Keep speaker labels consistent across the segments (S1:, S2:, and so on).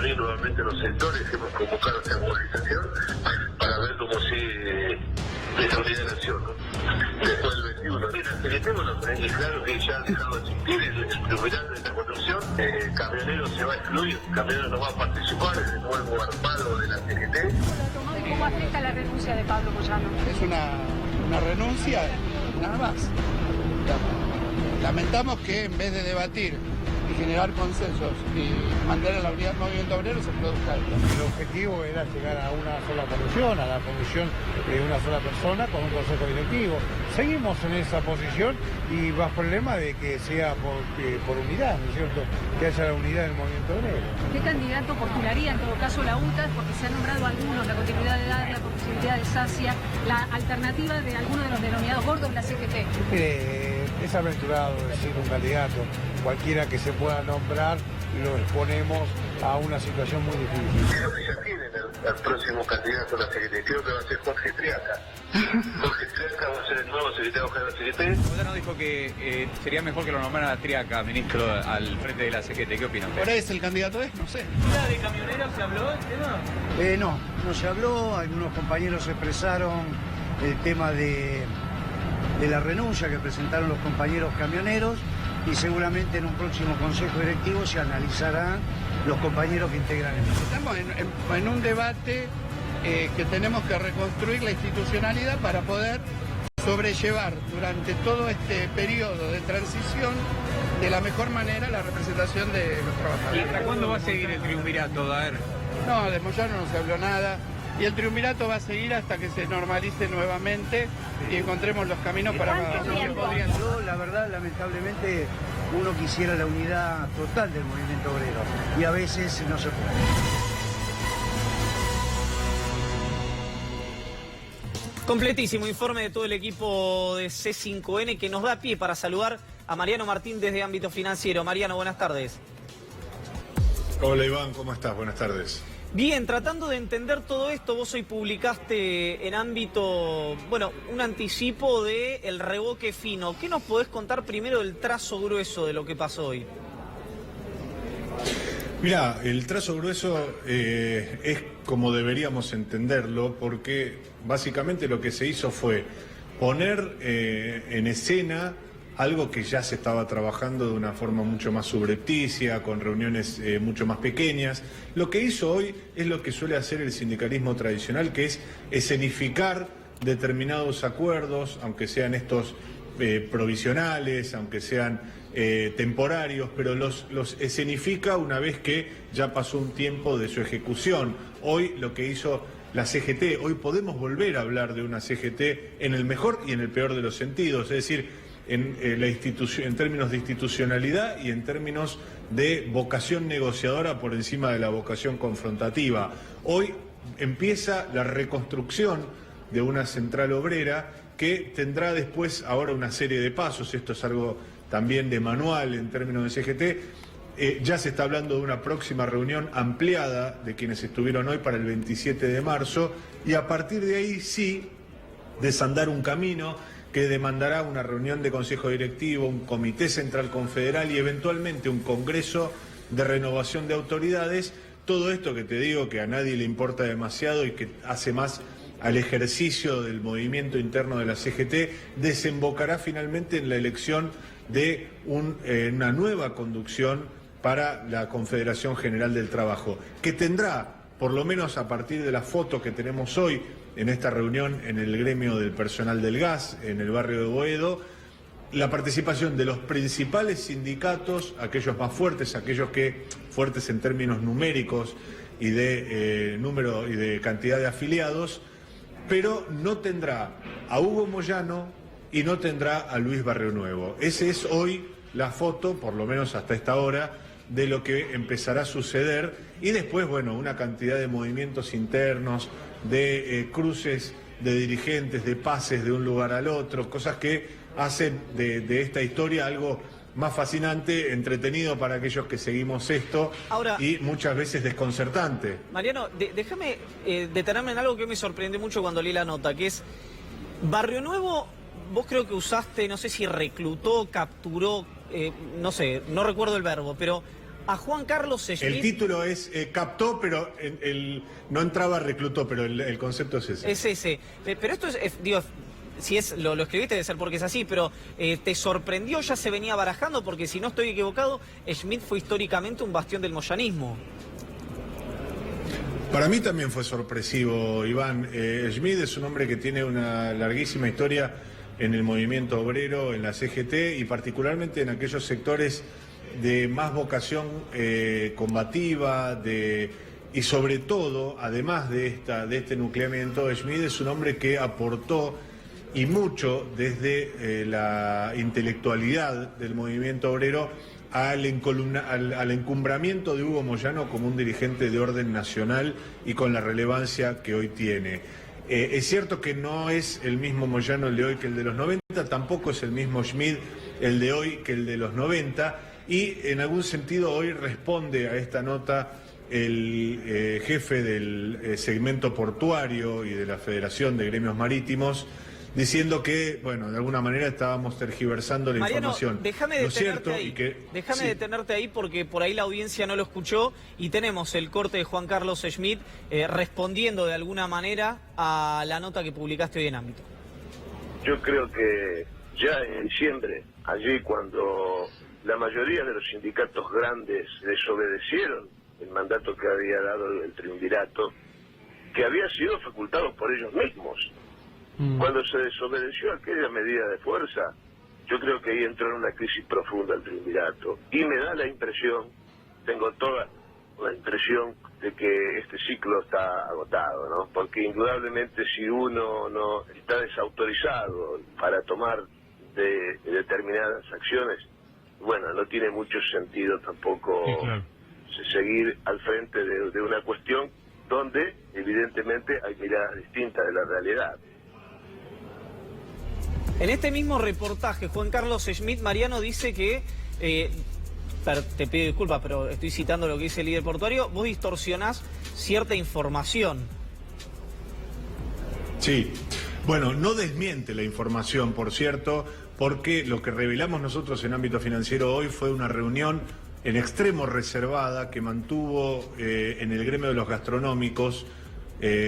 S1: reunir nuevamente los sectores, hemos convocado esta movilización para ver cómo sigue esta unidad de acción, ¿no? Después del 21. Mira, el tema es claro que ya ha dejado de existir el triunvirato de esta construcción. Camionero se va a excluir, Camionero no va a participar en el nuevo armado de la CGT.
S2: ¿Cómo afecta la renuncia de Pablo Moyano?
S3: Es una renuncia, nada más. Lamentamos que en vez de debatir y generar consensos y mantener la unidad del movimiento obrero se produzca esto.
S4: El objetivo era llegar a una sola comisión, a la comisión de una sola persona con un consejo directivo. Seguimos en esa posición y bajo el lema de que sea por unidad, ¿no es cierto? Que haya la unidad del movimiento obrero.
S2: ¿Qué candidato postularía en todo caso la UTA? Porque se han nombrado algunos, la continuidad de edad, la posibilidad de SACIA, la alternativa de algunos de los denominados gordos de la CGT.
S4: Mire, es aventurado decir un candidato, cualquiera que se pueda nombrar, lo exponemos a una situación muy difícil.
S1: Creo que ya tienen al próximo candidato a la CGT, creo que va a ser Jorge Triaca. Jorge Triaca va a ser el nuevo secretario general de la CGT.
S5: Moyano dijo que sería mejor que lo nombrara a Triaca, ministro, al frente de la CGT. ¿Qué opina usted?
S3: ¿Por ahí es el candidato? No sé.
S6: ¿La de camioneros se habló del tema?
S4: No se habló, algunos compañeros expresaron el tema de la renuncia que presentaron los compañeros camioneros y seguramente en un próximo consejo directivo se analizarán los compañeros que integran el equipo.
S3: Estamos en un debate que tenemos que reconstruir la institucionalidad para poder sobrellevar durante todo este periodo de transición de la mejor manera la representación de los
S5: ¿Y
S3: trabajadores.
S5: hasta cuándo va a seguir el triunvirato, Daer?
S3: No, de Moyano no se habló nada. Y el triunvirato va a seguir hasta que se normalice nuevamente y encontremos los caminos para...
S4: Yo, la verdad, lamentablemente, uno quisiera la unidad total del movimiento obrero y a veces no se puede.
S7: Completísimo informe de todo el equipo de C5N que nos da pie para saludar a Mariano Martín desde Ámbito Financiero. Mariano, buenas tardes.
S8: Hola Iván, ¿cómo estás? Buenas tardes.
S7: Bien, tratando de entender todo esto, vos hoy publicaste en Ámbito, bueno, un anticipo de el revoque fino. ¿Qué nos podés contar primero del trazo grueso de lo que pasó hoy?
S8: Mirá, el trazo grueso es como deberíamos entenderlo, porque básicamente lo que se hizo fue poner en escena algo que ya se estaba trabajando de una forma mucho más subrepticia, con reuniones mucho más pequeñas. Lo que hizo hoy es lo que suele hacer el sindicalismo tradicional, que es escenificar determinados acuerdos, aunque sean estos provisionales, aunque sean temporarios, pero los escenifica una vez que ya pasó un tiempo de su ejecución. Hoy lo que hizo la CGT, hoy podemos volver a hablar de una CGT en el mejor y en el peor de los sentidos, es decir, en términos de institucionalidad y en términos de vocación negociadora por encima de la vocación confrontativa. Hoy empieza la reconstrucción de una central obrera que tendrá después ahora una serie de pasos. Esto es algo también de manual en términos de CGT. Ya se está hablando de una próxima reunión ampliada de quienes estuvieron hoy para el 27 de marzo y a partir de ahí sí desandar un camino que demandará una reunión de consejo directivo, un comité central confederal y eventualmente un congreso de renovación de autoridades. Todo esto que te digo que a nadie le importa demasiado y que hace más al ejercicio del movimiento interno de la CGT, desembocará finalmente en la elección de una nueva conducción para la Confederación General del Trabajo, que tendrá, por lo menos a partir de la foto que tenemos hoy, en esta reunión en el gremio del personal del gas, en el barrio de Boedo, la participación de los principales sindicatos, aquellos más fuertes, aquellos que fuertes en términos numéricos y de número y de cantidad de afiliados, pero no tendrá a Hugo Moyano y no tendrá a Luis Barrio Nuevo. Esa es hoy la foto, por lo menos hasta esta hora, de lo que empezará a suceder y después, bueno, una cantidad de movimientos internos, de cruces de dirigentes, de pases de un lugar al otro, cosas que hacen de esta historia algo más fascinante, entretenido para aquellos que seguimos esto. Ahora, y muchas veces desconcertante.
S7: Mariano, déjame detenerme en algo que me sorprendió mucho cuando leí la nota, que es Barrio Nuevo. Vos creo que usaste, no sé si reclutó, capturó, no sé, no recuerdo el verbo, pero A Juan Carlos Schmitt...
S8: El título es captó, pero no entraba reclutó, pero el concepto es ese.
S7: Es ese. Pero esto es digo, si es lo escribiste debe ser porque es así, pero ¿te sorprendió? ¿Ya se venía barajando? Porque si no estoy equivocado, Schmitt fue históricamente un bastión del moyanismo.
S8: Para mí también fue sorpresivo, Iván. Schmitt es un hombre que tiene una larguísima historia en el movimiento obrero, en la CGT y particularmente en aquellos sectores de más vocación combativa, y sobre todo, además de este nucleamiento, Schmitt es un hombre que aportó y mucho desde la intelectualidad del movimiento obrero al encumbramiento de Hugo Moyano como un dirigente de orden nacional y con la relevancia que hoy tiene. Es cierto que no es el mismo Moyano el de hoy que el de los 90, tampoco es el mismo Schmitt el de hoy que el de los 90, y en algún sentido hoy responde a esta nota el jefe del segmento portuario y de la Federación de Gremios Marítimos, diciendo que, bueno, de alguna manera estábamos tergiversando la información.
S7: Déjame detenerte ahí. Déjame detenerte ahí porque por ahí la audiencia no lo escuchó y tenemos el corte de Juan Carlos Schmitt respondiendo de alguna manera a la nota que publicaste hoy en Ámbito.
S1: Yo creo que ya en diciembre, allí cuando la mayoría de los sindicatos grandes desobedecieron el mandato que había dado el triunvirato, que había sido facultado por ellos mismos. Cuando se desobedeció aquella medida de fuerza, yo creo que ahí entró en una crisis profunda el triunvirato. Y me da la impresión, tengo toda la impresión de que este ciclo está agotado, ¿no? Porque indudablemente si uno no está desautorizado para tomar de determinadas acciones, bueno, no tiene mucho sentido tampoco seguir al frente de una cuestión donde evidentemente hay miradas distintas de la realidad.
S7: En este mismo reportaje, Juan Carlos Schmitt, Mariano dice que, te pido disculpas, pero estoy citando lo que dice el líder portuario, vos distorsionás cierta información.
S8: Sí, bueno, no desmiente la información, por cierto, porque lo que revelamos nosotros en Ámbito Financiero hoy fue una reunión en extremo reservada que mantuvo en el gremio de los gastronómicos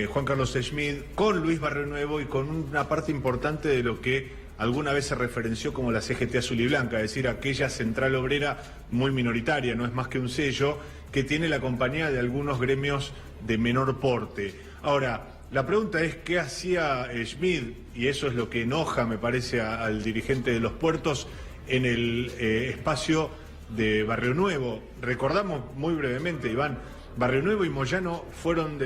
S8: Juan Carlos Schmitt con Luis Barrionuevo y con una parte importante de lo que alguna vez se referenció como la CGT Azul y Blanca, es decir, aquella central obrera muy minoritaria, no es más que un sello, que tiene la compañía de algunos gremios de menor porte. Ahora, la pregunta es qué hacía Schmitt, y eso es lo que enoja, me parece, al dirigente de los puertos en el espacio de Barrionuevo. Recordamos muy brevemente, Iván, Barrionuevo y Moyano fueron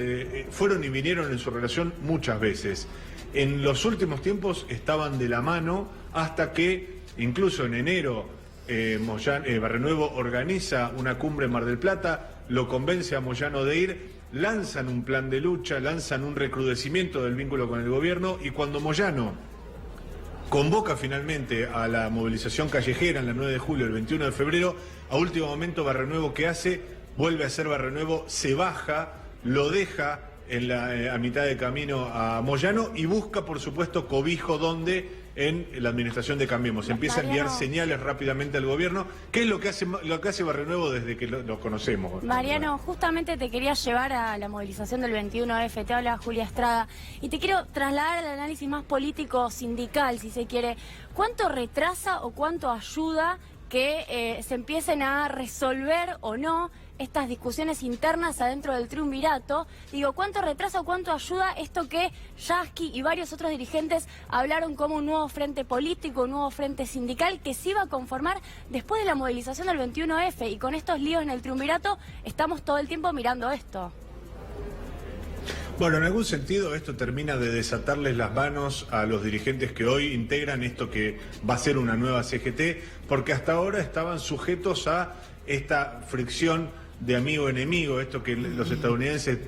S8: y vinieron en su relación muchas veces. En los últimos tiempos estaban de la mano hasta que, incluso en enero, Barrionuevo organiza una cumbre en Mar del Plata, lo convence a Moyano de ir, lanzan un plan de lucha, lanzan un recrudecimiento del vínculo con el gobierno, y cuando Moyano convoca finalmente a la movilización callejera en la 9 de julio, el 21 de febrero, a último momento Barrionuevo, ¿qué hace? Vuelve a ser Barrionuevo, se baja, lo deja a mitad de camino a Moyano y busca, por supuesto, cobijo donde en la administración de Cambiemos. Empieza a enviar señales rápidamente al gobierno, que es lo que hace Barrionuevo desde que lo conocemos.
S9: Mariano, justamente te quería llevar a la movilización del 21F, te habla Julia Estrada, y te quiero trasladar al análisis más político sindical, si se quiere. ¿Cuánto retrasa o cuánto ayuda que se empiecen a resolver o no estas discusiones internas adentro del triunvirato? Digo, ¿cuánto retrasa o cuánto ayuda esto que Yasky y varios otros dirigentes hablaron como un nuevo frente político, un nuevo frente sindical que se iba a conformar después de la movilización del 21F? Y con estos líos en el triunvirato estamos todo el tiempo mirando esto.
S8: Bueno, en algún sentido esto termina de desatarles las manos a los dirigentes que hoy integran esto que va a ser una nueva CGT, porque hasta ahora estaban sujetos a esta fricción de amigo-enemigo, esto que los estadounidenses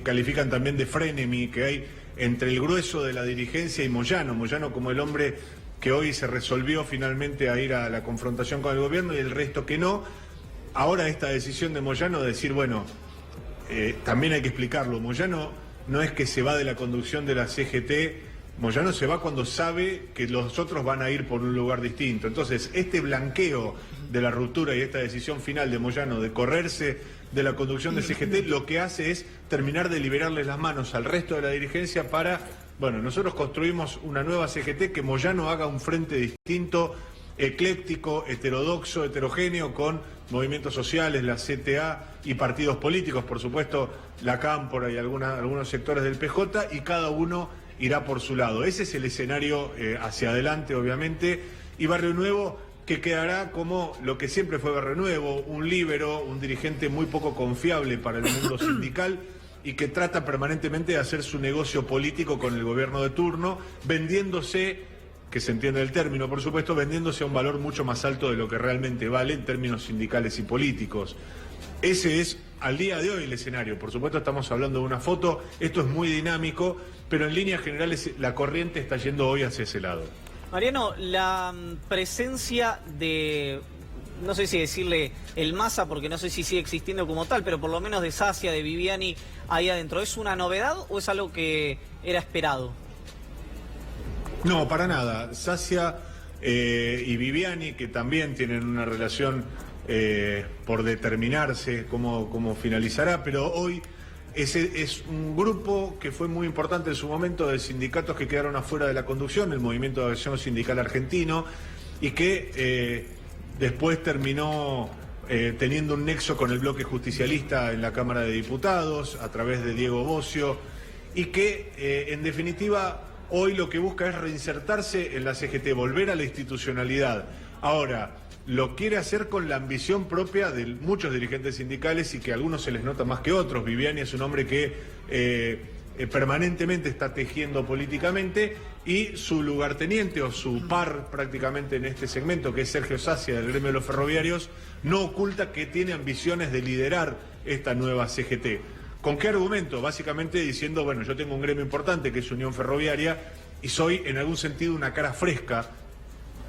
S8: califican también de frenemy, que hay entre el grueso de la dirigencia y Moyano como el hombre que hoy se resolvió finalmente a ir a la confrontación con el gobierno y el resto que no. Ahora esta decisión de Moyano de decir, bueno, también hay que explicarlo, Moyano no es que se va de la conducción de la CGT Moyano se va cuando sabe que los otros van a ir por un lugar distinto. Entonces, este blanqueo de la ruptura y esta decisión final de Moyano de correrse de la conducción de CGT, lo que hace es terminar de liberarles las manos al resto de la dirigencia para, bueno, nosotros construimos una nueva CGT, que Moyano haga un frente distinto, ecléctico, heterodoxo, heterogéneo, con movimientos sociales, la CTA y partidos políticos, por supuesto, la Cámpora y algunos sectores del PJ, y cada uno irá por su lado. Ese es el escenario hacia adelante, obviamente, y Barrio Nuevo, que quedará como lo que siempre fue Barrio Nuevo, un líbero, un dirigente muy poco confiable para el mundo sindical y que trata permanentemente de hacer su negocio político con el gobierno de turno, vendiéndose, que se entiende el término, por supuesto, vendiéndose a un valor mucho más alto de lo que realmente vale en términos sindicales y políticos. Ese es, al día de hoy, el escenario. Por supuesto, estamos hablando de una foto, esto es muy dinámico, pero en líneas generales la corriente está yendo hoy hacia ese lado.
S7: Mariano, la presencia de, no sé si decirle el MASA, porque no sé si sigue existiendo como tal, pero por lo menos de Sacia, de Viviani ahí adentro, ¿es una novedad o es algo que era esperado?
S8: No, para nada. Sacia y Viviani, que también tienen una relación por determinarse cómo finalizará, pero hoy ese es un grupo que fue muy importante en su momento de sindicatos que quedaron afuera de la conducción, el Movimiento de Acción Sindical Argentino, y que después terminó teniendo un nexo con el bloque justicialista en la Cámara de Diputados a través de Diego Bocio, y que en definitiva hoy lo que busca es reinsertarse en la CGT, volver a la institucionalidad. Ahora, lo quiere hacer con la ambición propia de muchos dirigentes sindicales y que a algunos se les nota más que otros. Viviani es un hombre que permanentemente está tejiendo políticamente, y su lugarteniente o su par prácticamente en este segmento, que es Sergio Sacia del gremio de los ferroviarios, no oculta que tiene ambiciones de liderar esta nueva CGT. ¿Con qué argumento? Básicamente diciendo, bueno, yo tengo un gremio importante que es Unión Ferroviaria y soy en algún sentido una cara fresca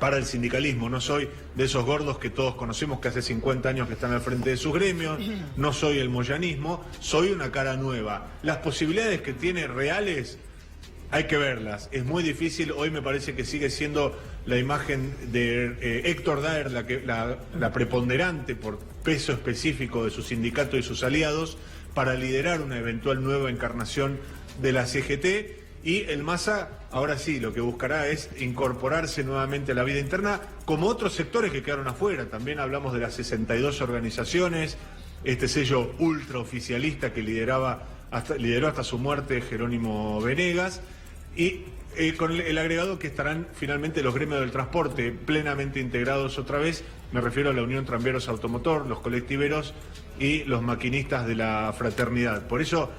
S8: para el sindicalismo. No soy de esos gordos que todos conocemos que hace 50 años que están al frente de sus gremios, no soy el moyanismo, soy una cara nueva. Las posibilidades que tiene reales hay que verlas, es muy difícil. Hoy me parece que sigue siendo la imagen de Héctor Daer la preponderante por peso específico de su sindicato y sus aliados para liderar una eventual nueva encarnación de la CGT. Y el MASA, ahora sí, lo que buscará es incorporarse nuevamente a la vida interna, como otros sectores que quedaron afuera. También hablamos de las 62 organizaciones, este sello ultraoficialista que lideró hasta su muerte Jerónimo Venegas, y con el agregado que estarán finalmente los gremios del transporte plenamente integrados otra vez. Me refiero a la Unión Tranviarios Automotor, los colectiveros y los maquinistas de la fraternidad. Por eso,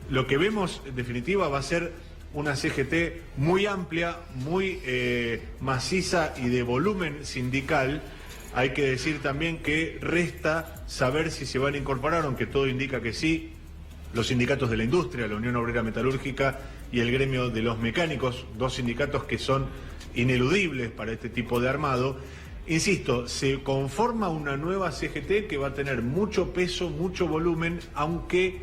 S8: lo que vemos en definitiva va a ser una CGT muy amplia, muy maciza y de volumen sindical. Hay que decir también que resta saber si se van a incorporar, aunque todo indica que sí, los sindicatos de la industria, la Unión Obrera Metalúrgica y el gremio de los mecánicos, dos sindicatos que son ineludibles para este tipo de armado. Insisto, se conforma una nueva CGT que va a tener mucho peso, mucho volumen, aunque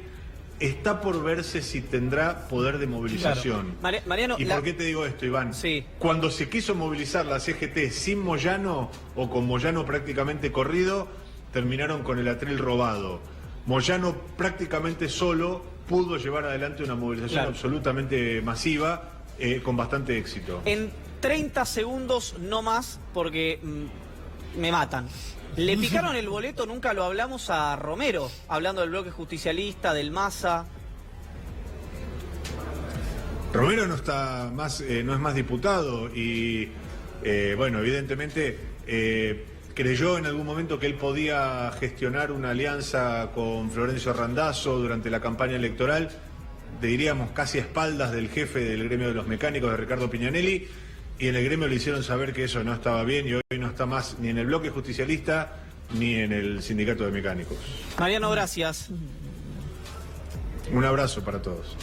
S8: está por verse si tendrá poder de movilización.
S7: Claro. Mariano,
S8: ¿Y por qué te digo esto, Iván?
S7: Sí.
S8: Cuando se quiso movilizar la CGT sin Moyano, o con Moyano prácticamente corrido, terminaron con el atril robado. Moyano prácticamente solo pudo llevar adelante una movilización absolutamente masiva, con bastante éxito.
S7: En 30 segundos, no más, porque me matan. Le picaron el boleto, nunca lo hablamos, a Romero, hablando del bloque justicialista, del MASA.
S8: Romero no está más, no es más diputado y bueno, evidentemente creyó en algún momento que él podía gestionar una alianza con Florencio Randazzo durante la campaña electoral, diríamos casi a espaldas del jefe del gremio de los mecánicos, de Ricardo Piñanelli, y en el gremio le hicieron saber que eso no estaba bien y hoy no está más ni en el bloque justicialista ni en el sindicato de mecánicos.
S7: Mariano, gracias.
S8: Un abrazo para todos.